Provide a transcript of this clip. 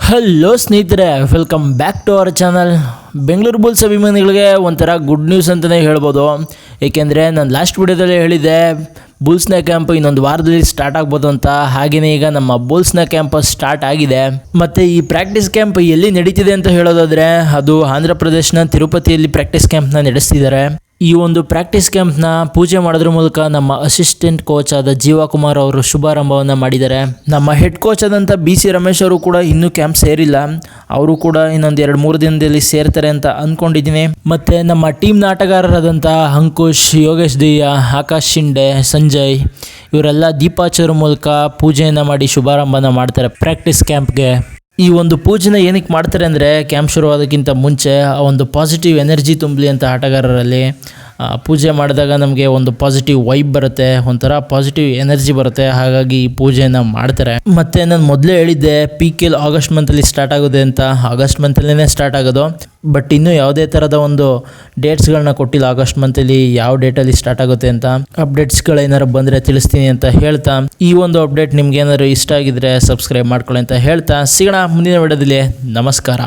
Hello ಸ್ನೇಹಿತರೆ, welcome back to our channel. Bengaluru bulls ಅಭಿಮಾನಿಗಳಿಗೆ ಒಂಥರ ಗುಡ್ ನ್ಯೂಸ್ ಅಂತಲೇ ಹೇಳ್ಬೋದು. ಏಕೆಂದರೆ ನಾನು ಲಾಸ್ಟ್ ವಿಡಿಯೋದಲ್ಲಿ ಹೇಳಿದ್ದೆ ಬುಲ್ಸ್ನ ಕ್ಯಾಂಪ್ ಇನ್ನೊಂದು ವಾರದಲ್ಲಿ ಸ್ಟಾರ್ಟ್ ಆಗ್ಬೋದು ಅಂತ. ಹಾಗೆಯೇ ಈಗ ನಮ್ಮ ಬುಲ್ಸ್ನ ಕ್ಯಾಂಪ್ ಸ್ಟಾರ್ಟ್ ಆಗಿದೆ. ಮತ್ತು ಈ ಪ್ರಾಕ್ಟೀಸ್ ಕ್ಯಾಂಪ್ ಎಲ್ಲಿ ನಡೀತಿದೆ ಅಂತ ಹೇಳೋದಾದರೆ ಅದು ಆಂಧ್ರ ಪ್ರದೇಶನ ತಿರುಪತಿಯಲ್ಲಿ ಪ್ರಾಕ್ಟೀಸ್ ಕ್ಯಾಂಪ್ನ ನಡೆಸ್ತಿದ್ದಾರೆ. ಈ ಒಂದು ಪ್ರಾಕ್ಟೀಸ್ ಕ್ಯಾಂಪ್ನ ಪೂಜೆ ಮಾಡೋದ್ರ ಮೂಲಕ ನಮ್ಮ ಅಸಿಸ್ಟೆಂಟ್ ಕೋಚ್ ಆದ ಜೀವಾ ಕುಮಾರ್ ಅವರು ಶುಭಾರಂಭವನ್ನು ಮಾಡಿದ್ದಾರೆ. ನಮ್ಮ ಹೆಡ್ ಕೋಚ್ ಆದಂಥ BC ರಮೇಶ್ ಅವರು ಕೂಡ ಇನ್ನೂ ಕ್ಯಾಂಪ್ ಸೇರಿಲ್ಲ. ಅವರು ಕೂಡ ಇನ್ನೊಂದು 2-3 ದಿನದಲ್ಲಿ ಸೇರ್ತಾರೆ ಅಂತ ಅಂದ್ಕೊಂಡಿದ್ದೀನಿ. ಮತ್ತು ನಮ್ಮ ಟೀಮ್ನ ಆಟಗಾರರಾದಂಥ ಅಂಕುಶ್, ಯೋಗೇಶ್ ದಿಯ್ಯ, ಆಕಾಶ್ ಶಿಂಡೆ, ಸಂಜಯ್ ಇವರೆಲ್ಲ ದೀಪಾಚರ ಮೂಲಕ ಪೂಜೆಯನ್ನು ಮಾಡಿ ಶುಭಾರಂಭನ ಮಾಡ್ತಾರೆ ಪ್ರಾಕ್ಟೀಸ್ ಕ್ಯಾಂಪ್ಗೆ. ಈ ಒಂದು ಪೂಜೆನ ಏನಕ್ಕೆ ಮಾಡ್ತಾರೆ ಅಂದರೆ ಕ್ಯಾಂಪ್ ಶುರುವಾದಕ್ಕಿಂತ ಮುಂಚೆ ಆ ಒಂದು ಪಾಸಿಟಿವ್ ಎನರ್ಜಿ ತುಂಬಲಿ ಅಂತ ಆಟಗಾರರಲ್ಲಿ. ಪೂಜೆ ಮಾಡಿದಾಗ ನಮಗೆ ಒಂದು ಪಾಸಿಟಿವ್ ವೈಬ್ ಬರುತ್ತೆ, ಒಂಥರ ಪಾಸಿಟಿವ್ ಎನರ್ಜಿ ಬರುತ್ತೆ. ಹಾಗಾಗಿ ಈ ಪೂಜೆಯನ್ನು ಮಾಡ್ತಾರೆ. ಮತ್ತು ನಾನು ಮೊದಲೇ ಹೇಳಿದ್ದೆ PKL ಆಗಸ್ಟ್ ಮಂತಲ್ಲಿ ಸ್ಟಾರ್ಟ್ ಆಗೋದೆ ಅಂತ. ಆಗಸ್ಟ್ ಮಂತಲ್ಲೇ ಸ್ಟಾರ್ಟ್ ಆಗೋದು, ಬಟ್ ಇನ್ನೂ ಯಾವುದೇ ಥರದ ಒಂದು ಡೇಟ್ಸ್ಗಳನ್ನ ಕೊಟ್ಟಿಲ್ಲ. ಆಗಸ್ಟ್ ಮಂತಲ್ಲಿ ಯಾವ ಡೇಟಲ್ಲಿ ಸ್ಟಾರ್ಟ್ ಆಗುತ್ತೆ ಅಂತ ಅಪ್ಡೇಟ್ಸ್ಗಳೇನಾರು ಬಂದರೆ ತಿಳಿಸ್ತೀನಿ ಅಂತ ಹೇಳ್ತಾ, ಈ ಒಂದು ಅಪ್ಡೇಟ್ ನಿಮ್ಗೆ ಏನಾದ್ರು ಇಷ್ಟ ಆಗಿದ್ರೆ ಸಬ್ಸ್ಕ್ರೈಬ್ ಮಾಡ್ಕೊಳ್ಳಿ ಅಂತ ಹೇಳ್ತಾ ಸಿಗೋಣ ಮುಂದಿನ ವಿಡಿಯೋದಲ್ಲಿ. ನಮಸ್ಕಾರ.